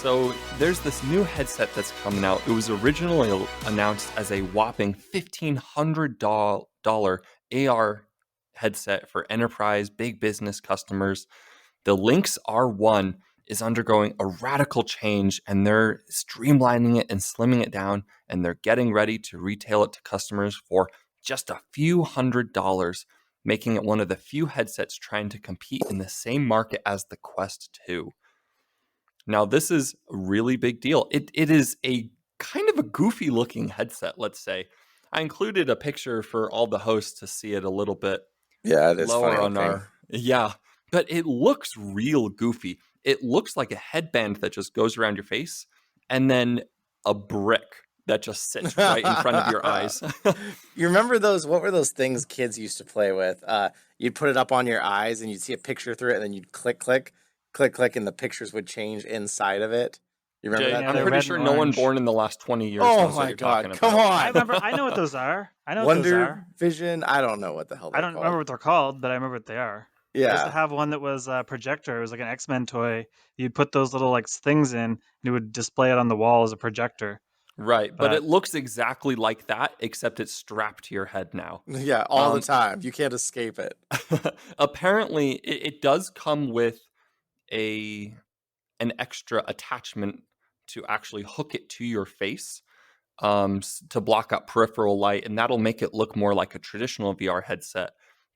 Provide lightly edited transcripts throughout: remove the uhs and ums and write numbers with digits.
So there's this new headset that's coming out. It was originally announced as a whopping $1,500 AR headset for enterprise, big business customers. The Lynx R1 is undergoing a radical change, and they're streamlining it and slimming it down, and they're getting ready to retail it to customers for just a few $100s, making it one of the few headsets trying to compete in the same market as the Quest 2. Now, this is a really big deal. It is a kind of a goofy looking headset, let's say. I included a picture for all the hosts to see it a little bit lower on our... Yeah, but it looks real goofy. It looks like a headband that just goes around your face, and then a brick that just sits right in front of your eyes. You remember those? What were those things kids used to play with? You'd put it up on your eyes, and you'd see a picture through it, and then you'd click, and the pictures would change inside of it. You remember Jay, that? I'm pretty sure no one born in the last 20 years knows what you're talking about. Come on! I know what those are. I know Wonder what those are. Vision. I don't know what the hell they're I don't remember what they're called, but I remember what they are. Yeah. I used to have one that was a projector. It was like an X-Men toy. You'd put those little like things in, and it would display it on the wall as a projector. Right, but it looks exactly like that, except it's strapped to your head now. Yeah, all the time. You can't escape it. Apparently, it does come with an extra attachment to actually hook it to your face to block out peripheral light, and that'll make it look more like a traditional VR headset.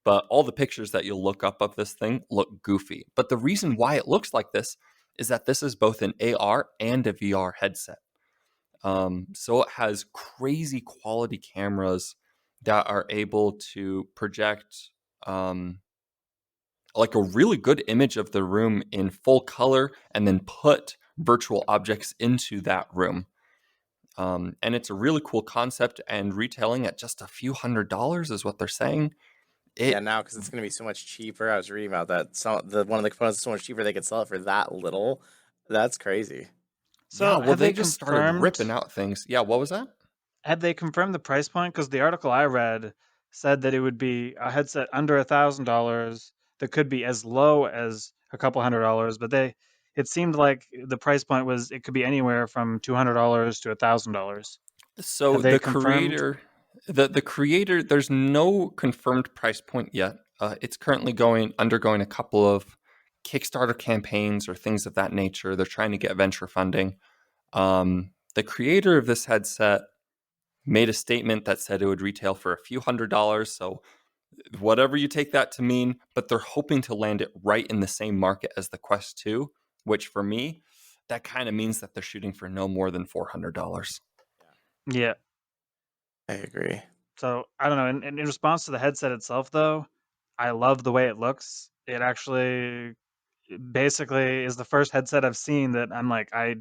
But all the pictures that you'll look up of this thing look goofy. But the reason why it looks like this is that this is both an AR and a VR headset. So it has crazy quality cameras that are able to project like a really good image of the room in full color and then put virtual objects into that room. And it's a really cool concept, and retailing at just a few $100s is what they're saying. Now because it's going to be so much cheaper. I was reading about that. One of the components is so much cheaper they could sell it for that little. That's crazy. So yeah, well, they just started ripping out things. Yeah, what was that? Had they confirmed the price point? Because the article I read said that it would be a headset under $1,000 that could be as low as a couple $100s, but it seemed like the price point was it could be anywhere from $200 to $1,000. So the creator, the creator, there's no confirmed price point yet. It's currently undergoing a couple of Kickstarter campaigns or things of that nature. They're trying to get venture funding. The creator of this headset made a statement that said it would retail for a few $100s. So whatever you take that to mean, but they're hoping to land it right in the same market as the Quest 2, which for me, that kind of means that they're shooting for no more than $400. Yeah. I agree. So I don't know. In response to the headset itself, though, I love the way it looks. It actually basically is the first headset I've seen that I'm like, I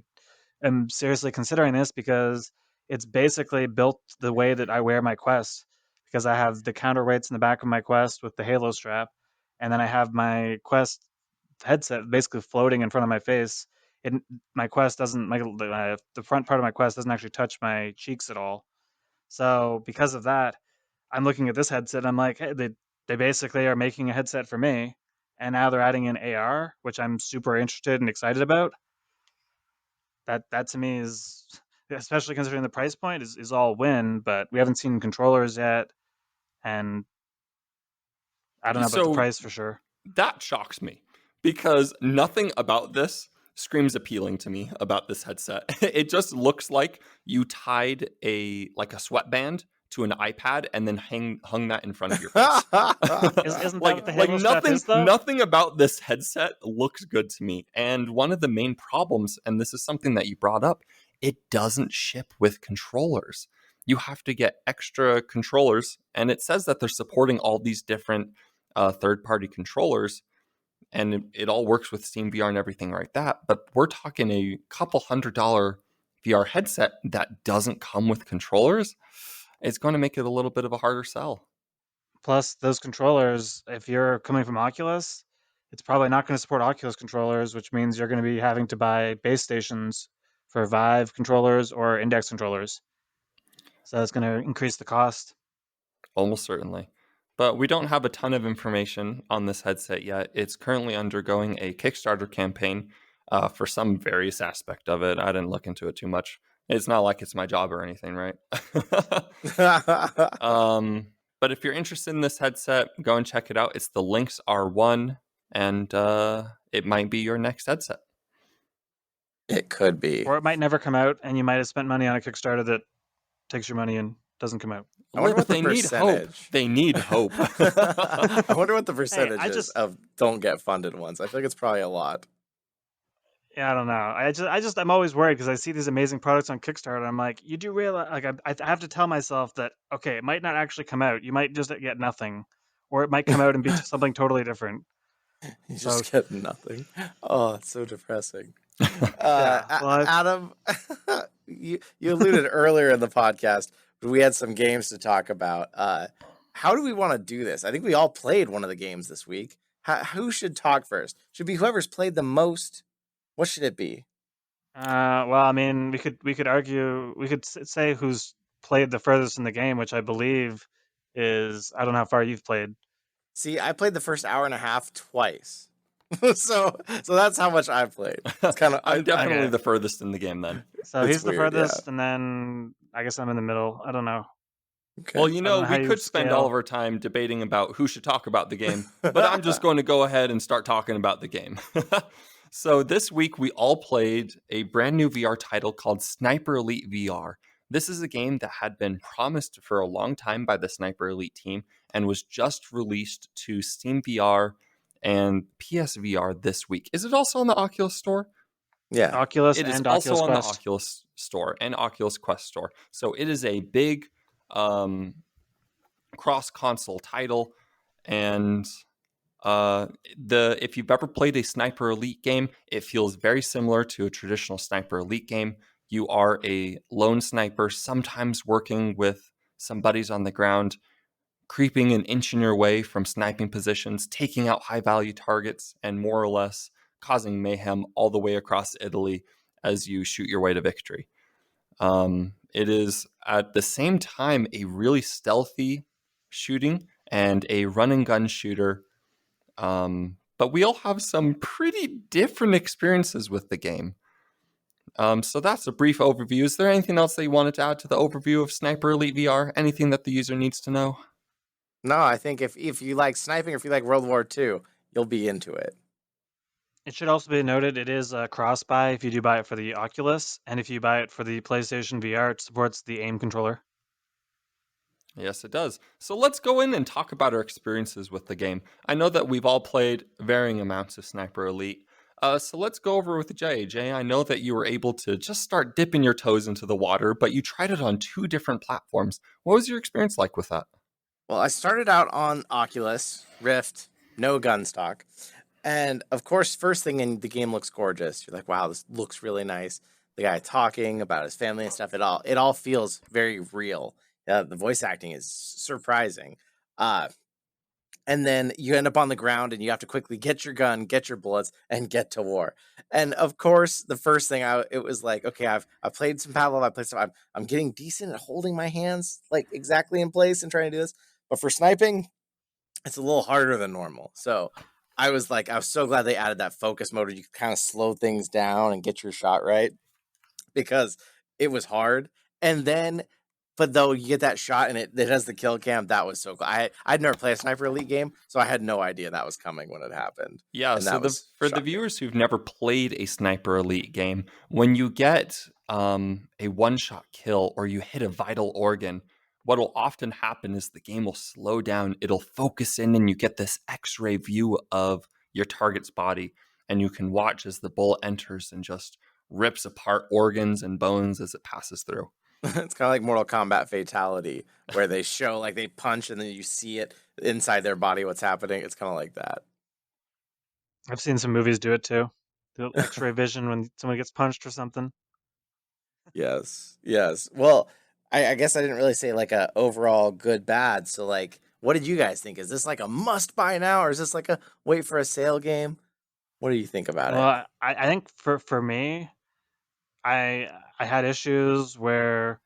am seriously considering this because it's basically built the way that I wear my Quest, because I have the counterweights in the back of my Quest with the Halo strap, and then I have my Quest headset basically floating in front of my face. My Quest doesn't, the front part of my Quest doesn't actually touch my cheeks at all. So because of that, I'm looking at this headset and I'm like, hey, they basically are making a headset for me. And now they're adding in AR, which I'm super interested and excited about. That to me is, especially considering the price point, is all win, but we haven't seen controllers yet. And I don't know about the price for sure. That shocks me because nothing about this screams appealing to me about this headset. It just looks like you tied a sweatband to an iPad and then hung that in front of your face. Isn't that what the Halo stuff is, though? Nothing about this headset looks good to me. And one of the main problems, and this is something that you brought up, it doesn't ship with controllers. You have to get extra controllers, and it says that they're supporting all these different third-party controllers, and it all works with Steam VR and everything like that. But we're talking a couple $100 VR headset that doesn't come with controllers. It's going to make it a little bit of a harder sell. Plus, those controllers, if you're coming from Oculus, it's probably not going to support Oculus controllers, which means you're going to be having to buy base stations for Vive controllers or Index controllers. So it's going to increase the cost. Almost certainly. But we don't have a ton of information on this headset yet. It's currently undergoing a Kickstarter campaign. for some various aspect of it. I didn't look into it too much. It's not like it's my job or anything, right? But if you're interested in this headset, go and check it out. It's the Lynx R1, and it might be your next headset. It could be. Or it might never come out, and you might have spent money on a Kickstarter that takes your money and doesn't come out. I wonder what the They need hope. percentage. They need hope. I wonder what the percentage is just- of don't get funded ones. I feel like it's probably a lot. Yeah, I don't know. I'm always worried because I see these amazing products on Kickstarter. And I'm like, you do realize, like, I have to tell myself that, okay, it might not actually come out. You might just get nothing, or it might come out and be something totally different. You just get nothing. Oh, it's so depressing. Well, Adam, you alluded earlier in the podcast, but we had some games to talk about. How do we want to do this? I think we all played one of the games this week. Who should talk first? Should be whoever's played the most. What should it be? well, I mean, we could argue, we could say who's played the furthest in the game, which I believe is, I don't know how far you've played. See, I played the first hour and a half twice. so that's how much I've played. It's kind of I'm definitely okay. the furthest in the game then. So It's he's the weird, furthest, and then I guess I'm in the middle. I don't know. Okay. Well, I don't know how we you could spend scale. all of our time debating about who should talk about the game, but I'm just going to go ahead and start talking about the game. So this week we all played a brand new VR title called Sniper Elite VR. This is a game that had been promised for a long time by the Sniper Elite team and was just released to Steam VR and PSVR this week. Is it also on the Oculus store? Yeah. Oculus It is and also Oculus on Quest. the Oculus store and Oculus Quest store. So it is a big cross-console title, and if you've ever played a Sniper Elite game, it feels very similar to a traditional Sniper Elite game. You are a lone sniper, sometimes working with some buddies on the ground, creeping and inching your way from sniping positions, taking out high-value targets, and more or less causing mayhem all the way across Italy as you shoot your way to victory. It is at the same time a really stealthy shooting and a run and gun shooter. But we all have some pretty different experiences with the game. So that's a brief overview. Is there anything else that you wanted to add to the overview of Sniper Elite VR? Anything that the user needs to know? No, I think if you like sniping or if you like World War II, you'll be into it. It should also be noted it is a cross-buy if you do buy it for the Oculus, and if you buy it for the PlayStation VR, it supports the aim controller. Yes, it does. So let's go in and talk about our experiences with the game. I know that we've all played varying amounts of Sniper Elite. So let's go over with Jay. Jay, I know that you were able to just start dipping your toes into the water, but you tried it on 2 different platforms. What was your experience like with that? Well, I started out on Oculus Rift, no gun stock. And of course, first thing in the game looks gorgeous. You're like, wow, this looks really nice. The guy talking about his family and stuff, it all feels very real. The voice acting is surprising. And then you end up on the ground and you have to quickly get your gun, get your bullets, and get to war. And of course, the first thing it was like, okay, I've played some Pavlov, I played some, I'm getting decent at holding my hands like exactly in place and trying to do this. But for sniping, it's a little harder than normal. So I was so glad they added that focus mode where you could kind of slow things down and get your shot right, because it was hard. And then, but though you get that shot and it has the kill cam, that was so cool. I'd never played a Sniper Elite game, so I had no idea that was coming when it happened. Yeah, And so for the viewers who've never played a Sniper Elite game, when you get a one-shot kill or you hit a vital organ, what will often happen is the game will slow down, it'll focus in, and you get this X-ray view of your target's body, and you can watch as the bullet enters and just rips apart organs and bones as it passes through. It's kind of like Mortal Kombat Fatality, where they show like they punch and then you see it inside their body what's happening. It's kind of like that. I've seen some movies do it too. The X-ray vision when someone gets punched or something. Yes. Well, I guess I didn't really say like a overall good bad. So like, what did you guys think? Is this like a must buy now, or is this like a wait for a sale game? What do you think about it? Well, I think for me, I had issues where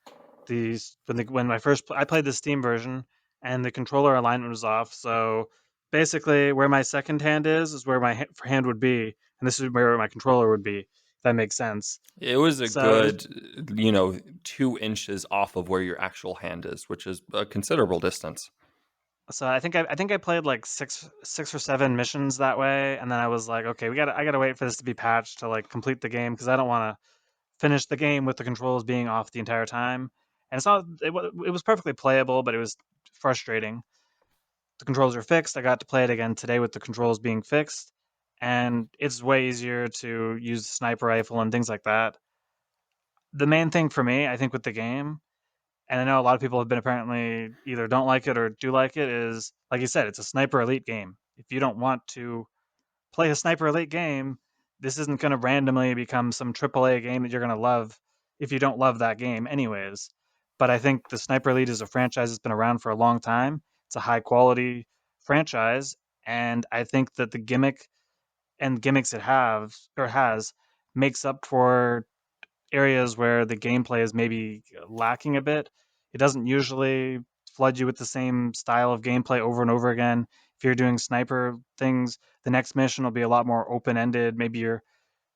when I played the Steam version and the controller alignment was off, so basically where my second hand is where my hand would be, and this is where my controller would be. If that makes sense. It was a So it was, good, 2 inches off of where your actual hand is, which is a considerable distance. so I think I played like six or seven missions that way, and then I was like, okay, I gotta wait for this to be patched to like complete the game because I don't want to finish the game with the controls being off the entire time. And it was perfectly playable, but it was frustrating. The controls are fixed. I got to play it again today with the controls being fixed, and it's way easier to use the sniper rifle and things like that. The main thing for me, I think, with the game, and I know a lot of people have been apparently either don't like it or do like it, is like you said, it's a sniper elite game. If you don't want to play a sniper elite game, this isn't going to randomly become some AAA game that you're going to love if you don't love that game, anyways. But I think the Sniper Elite is a franchise that's been around for a long time. It's a high quality franchise, and I think that the gimmick and gimmicks it has makes up for areas where the gameplay is maybe lacking a bit. It doesn't usually flood you with the same style of gameplay over and over again. If you're doing sniper things, the next mission will be a lot more open ended. Maybe you're,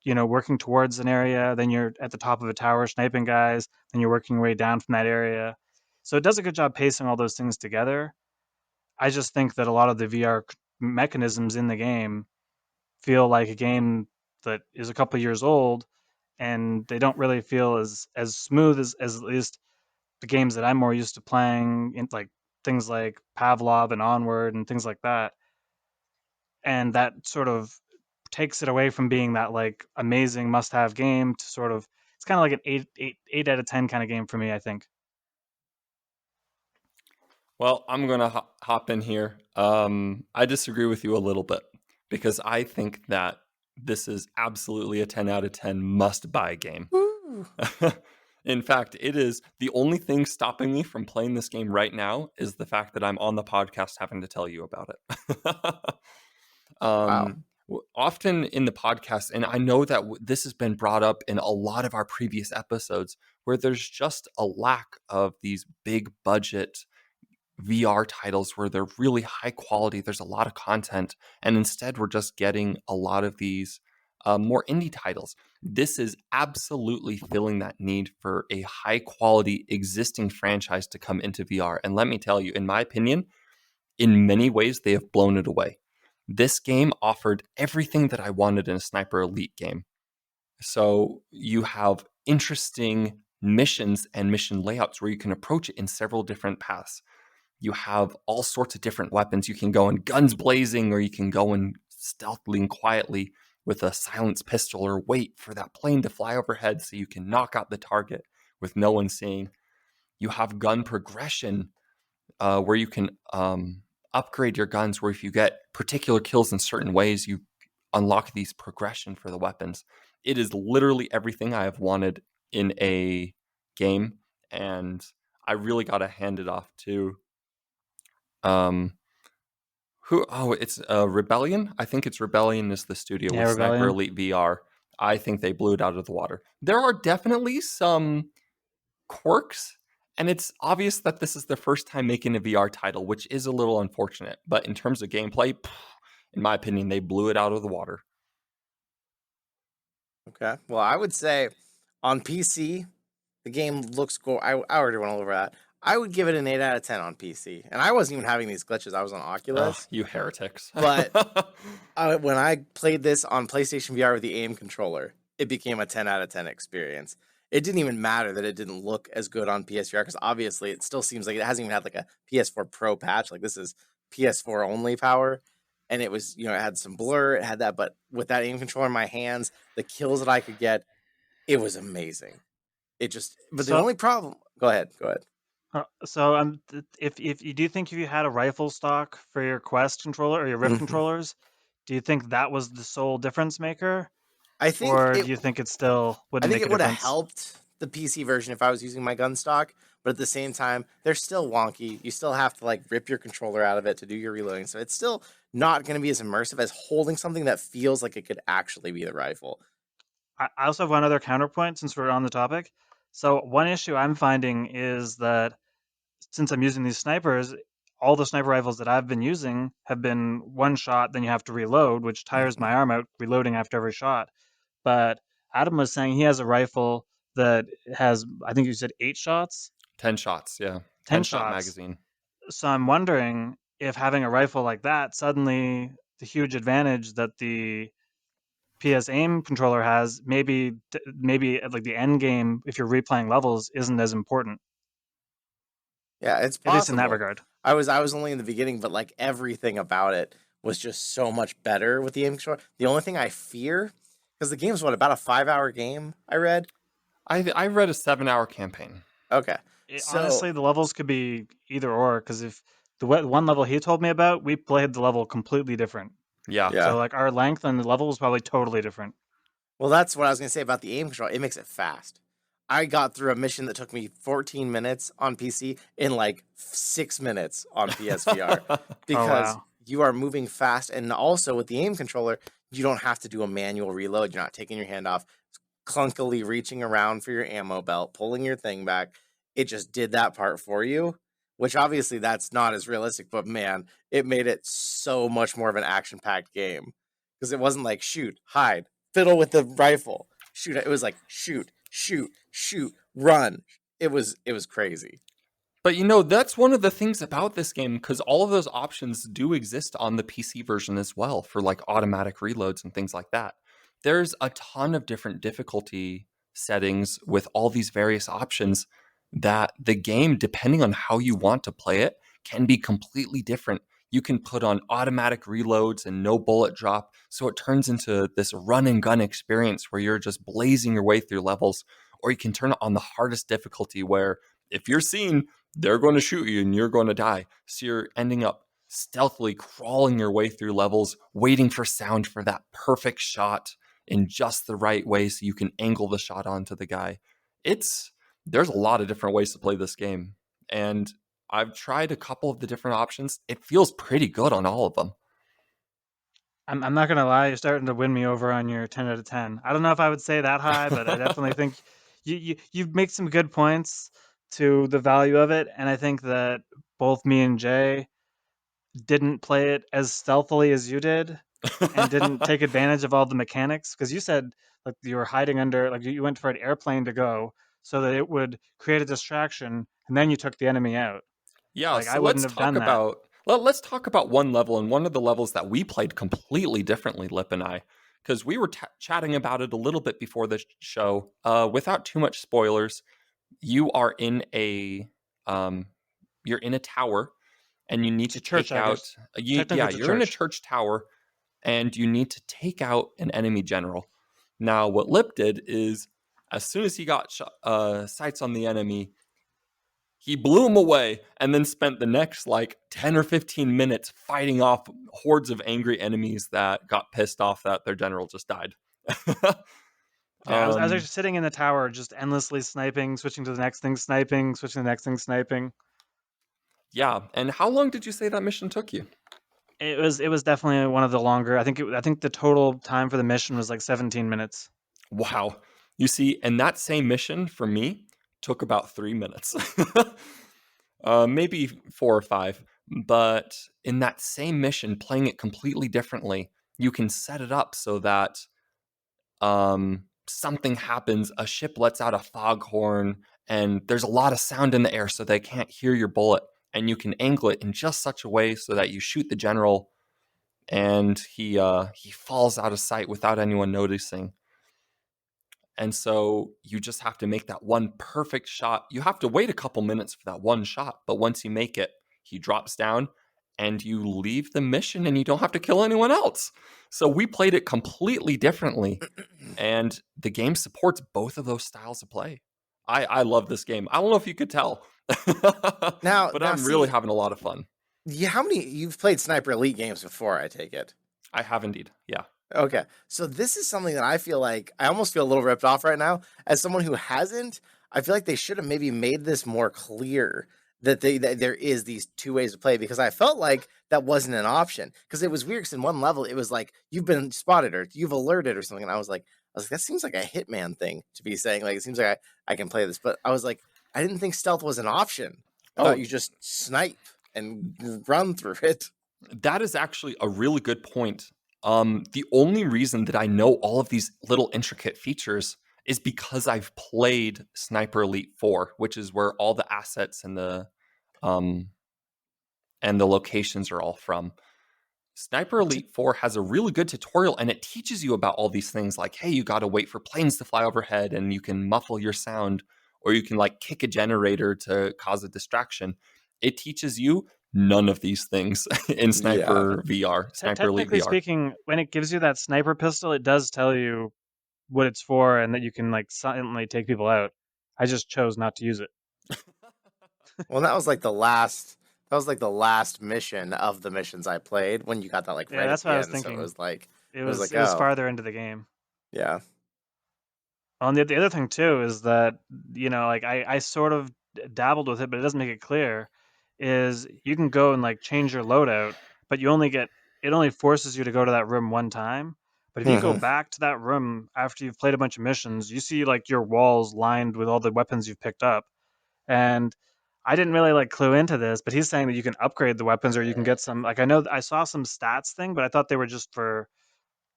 working towards an area, then you're at the top of a tower sniping guys, then you're working your way down from that area. So it does a good job pacing all those things together. I just think that a lot of the VR mechanisms in the game feel like a game that is a couple years old, and they don't really feel as smooth as at least the games that I'm more used to playing, in like things like Pavlov and Onward and things like that. And that sort of takes it away from being that like amazing must-have game to sort of it's kind of like an 8 out of 10 kind of game for me, I think. Well, I'm going to hop in here. I disagree with you a little bit because I think that this is absolutely a 10 out of 10 must buy game. Woo. In fact, it is the only thing stopping me from playing this game right now is the fact that I'm on the podcast having to tell you about it. Wow. Often in the podcast, and I know that this has been brought up in a lot of our previous episodes, where there's just a lack of these big budget VR titles where they're really high quality. There's a lot of content, and instead we're just getting a lot of these more indie titles. This is absolutely filling that need for a high quality existing franchise to come into VR. And let me tell you, in my opinion, in many ways, they have blown it away. This game offered everything that I wanted in a Sniper Elite game. So you have interesting missions and mission layouts where you can approach it in several different paths. You have all sorts of different weapons. You can go in guns blazing, or you can go in stealthily and quietly with a silenced pistol, or wait for that plane to fly overhead so you can knock out the target with no one seeing. You have gun progression where you can upgrade your guns, where if you get particular kills in certain ways, you unlock these progression for the weapons. It is literally everything I have wanted in a game, and I really got to hand it off to it's Rebellion. I think it's Rebellion is the studio Yeah, with Sniper Rebellion. Elite VR. I think they blew it out of the water. There are definitely some quirks, and it's obvious that this is their first time making a VR title, which is a little unfortunate. But in terms of gameplay, in my opinion, they blew it out of the water. Okay. Well, I would say on PC, the game looks cool. I already went over that. I would give it an 8 out of 10 on PC. And I wasn't even having these glitches. I was on Oculus. You heretics. But when I played this on PlayStation VR with the aim controller, it became a 10 out of 10 experience. It didn't even matter that it didn't look as good on PSVR because obviously it still seems like it hasn't even had like a PS4 Pro patch. Like this is PS4 only power. And it was, it had some blur, it had that, but with that aim controller in my hands, the kills that I could get, it was amazing. But the So, only problem, go ahead. if you do think if you had a rifle stock for your Quest controller or your Rift controllers, do you think that was the sole difference maker, I think or it do you think it still I wouldn't think make a it would have difference? helped the PC version if I was using my gun stock, but at the same time, they're still wonky. You still have to like rip your controller out of it to do your reloading. So it's still not going to be as immersive as holding something that feels like it could actually be the rifle. I also have one other counterpoint since we're on the topic. So one issue I'm finding is that since I'm using these snipers, all the sniper rifles that I've been using have been one shot, then you have to reload, which tires my arm out reloading after every shot. But Adam was saying he has a rifle that has, I think you said 8 shots, 10 shots, yeah. 10 10-shot shots. magazine. So I'm wondering if having a rifle like that, suddenly the huge advantage that the PS aim controller has, maybe at like the end game, if you're replaying levels, isn't as important, Yeah, it's at least in that possible. regard. I was only in the beginning, but like everything about it was just so much better with the aim controller. The only thing I fear, because the game's about a 5-hour game, I read. I read a 7-hour campaign. Okay. So Honestly, the levels could be either or, because if the one level he told me about, we played the level completely different. Yeah. yeah. So like our length and the level was probably totally different. Well, that's what I was gonna say about the aim control. It makes it fast. I got through a mission that took me 14 minutes on PC in like 6 minutes on PSVR because wow. you are moving fast, and also with the aim controller, you don't have to do a manual reload. You're not taking your hand off, clunkily reaching around for your ammo belt, pulling your thing back. It just did that part for you, which obviously that's not as realistic, but man, it made it so much more of an action-packed game because it wasn't like shoot, hide, fiddle with the rifle, shoot. It was like shoot, shoot, shoot, run. It was crazy. But you know, that's one of the things about this game, because all of those options do exist on the PC version as well for like automatic reloads and things like that. There's a ton of different difficulty settings with all these various options that the game, depending on how you want to play it, can be completely different. You can put on automatic reloads and no bullet drop, so it turns into this run and gun experience where you're just blazing your way through levels. Or you can turn it on the hardest difficulty where if you're seen, they're going to shoot you and you're going to die. So you're ending up stealthily crawling your way through levels, waiting for sound for that perfect shot in just the right way so you can angle the shot onto the guy. There's a lot of different ways to play this game. And I've tried a couple of the different options. It feels pretty good on all of them. I'm not gonna lie, you're starting to win me over on your 10 out of 10. I don't know if I would say that high, but I definitely think you make some good points to the value of it, and I think that both me and Jay didn't play it as stealthily as you did, and didn't take advantage of all the mechanics. Because you said like you were hiding under, like you went for an airplane to go, so that it would create a distraction, and then you took the enemy out. Yeah, Like I so wouldn't have done that. let's talk about one level, and one of the levels that we played completely differently, Lip and I, because we were chatting about it a little bit before the show. Without too much spoilers, you are in a you're in a tower, and you need It's a to church, take I out. guess. Technically, it's a You're in a church. church tower, and you need to take out an enemy general. Now, what Lip did is, as soon as he got sights on the enemy, he blew him away and then spent the next like 10 or 15 minutes fighting off hordes of angry enemies that got pissed off that their general just died. Yeah, I was actually sitting in the tower, just endlessly sniping, switching to the next thing, sniping, switching to the next thing, sniping. Yeah, and how long did you say that mission took you? It was definitely one of the longer. I think the total time for the mission was like 17 minutes. Wow. You see, and that same mission for me took about 3 minutes. Maybe 4 or 5. But in that same mission, playing it completely differently, you can set it up so that something happens, a ship lets out a foghorn, and there's a lot of sound in the air so they can't hear your bullet. And you can angle it in just such a way so that you shoot the general and he falls out of sight without anyone noticing. And so you just have to make that one perfect shot. You have to wait a couple minutes for that one shot, but once you make it, he drops down and you leave the mission and you don't have to kill anyone else. So we played it completely differently, and the game supports both of those styles of play. I love this game. I don't know if you could tell, but I'm really having a lot of fun. Yeah, how many you've played Sniper Elite games before? I take it. I have indeed. Yeah. Okay, so this is something that I feel like I almost feel a little ripped off right now. As someone who hasn't, I feel like they should have maybe made this more clear that that there is these two ways to play, because I felt like that wasn't an option. Because it was weird. Because in one level, it was like you've been spotted or you've alerted or something, and I was like, that seems like a Hitman thing to be saying. Like it seems like I can play this, but I was like, I didn't think stealth was an option. I thought you just snipe. and run through it. That is actually a really good point. The only reason that I know all of these little intricate features is because I've played Sniper Elite 4, which is where all the assets and the locations are all from. Sniper Elite 4 has a really good tutorial, and it teaches you about all these things like, hey, you got to wait for planes to fly overhead, and you can muffle your sound, or you can like kick a generator to cause a distraction. It teaches you none of these things in Sniper VR, Sniper Elite Technically VR. speaking, when it gives you that sniper pistol, it does tell you what it's for and that you can like silently take people out. I just chose not to use it. Well, that was like the last. That was like the last mission of the missions I played when you got that like Yeah, right that's at the what I was end. thinking. So it was like It was oh farther into the game. yeah. On the other thing too is that, you know, like I sort of dabbled with it, but it doesn't make it clear. Is you can go and like change your loadout, but you only get it only forces you to go to that room one time. But if you go back to that room after you've played a bunch of missions, you see like your walls lined with all the weapons you've picked up. And I didn't really like clue into this, but he's saying that you can upgrade the weapons or you can get some like I know I saw some stats thing, but I thought they were just for,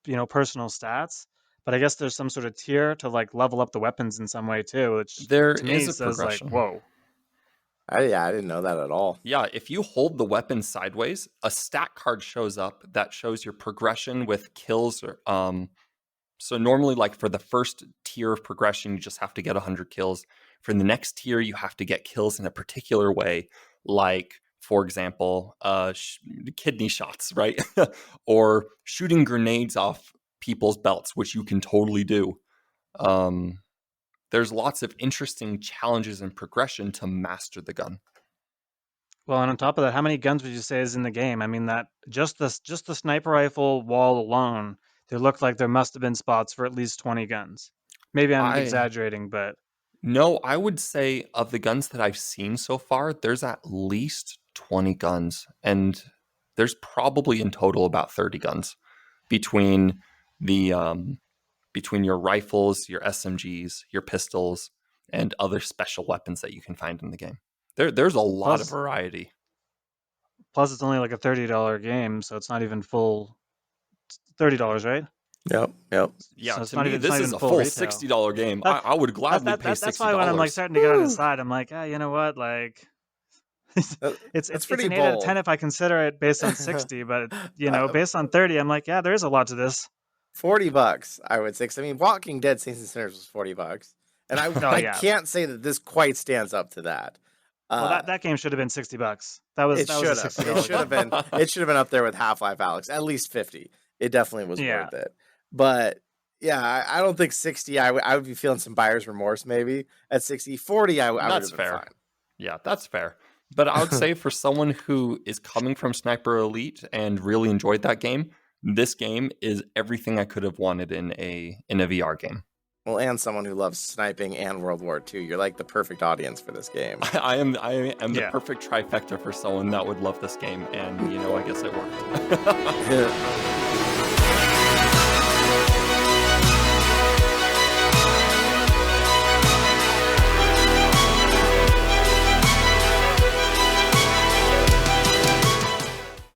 you know, personal stats. But I guess there's some sort of tier to like level up the weapons in some way too, which There to me is a says like, progression. whoa. I didn't know that at all. Yeah, if you hold the weapon sideways, a stat card shows up that shows your progression with kills. So normally, like for the first tier of progression, you just have to get 100 kills. For the next tier, you have to get kills in a particular way, like, for example, kidney shots, right? Or shooting grenades off people's belts, which you can totally do. There's lots of interesting challenges and progression to master the gun. Well, and on top of that, how many guns would you say is in the game? I mean, that just the sniper rifle wall alone, there looked like there must have been spots for at least 20 guns. Maybe I'm exaggerating, but No, I would say of the guns that I've seen so far, there's at least 20 guns, and there's probably in total about 30 guns between the between your rifles, your SMGs, your pistols, and other special weapons that you can find in the game. There's a lot of variety. Plus, it's only like a $30 game, so it's not even full $30, right? Yep. Yeah, So it's to not me, even, this is a full $60 game. I would gladly pay $60. That's why when I'm like starting to get on his side, I'm like, you know what, like. It's pretty an 8 bold. out of 10 if I consider it based on 60, but you know, based on 30, I'm like, yeah, there is a lot to this. $40, I would say. 'Cause, I mean, Walking Dead Saints and Sinners was $40, and I can't say that this quite stands up to that. Well, that game should have been $60. That was It should have been. It should have been up there with Half-Life Alyx, at least 50. It definitely was worth it. But yeah, I don't think 60. I would be feeling some buyer's remorse maybe at 60. 40, I would have been fine. Yeah, that's fair. But I would say for someone who is coming from Sniper Elite and really enjoyed that game, this game is everything I could have wanted in a VR game. Well, and someone who loves sniping and World War II, you're like the perfect audience for this game. I am the perfect trifecta for someone that would love this game, and you know, I guess it worked.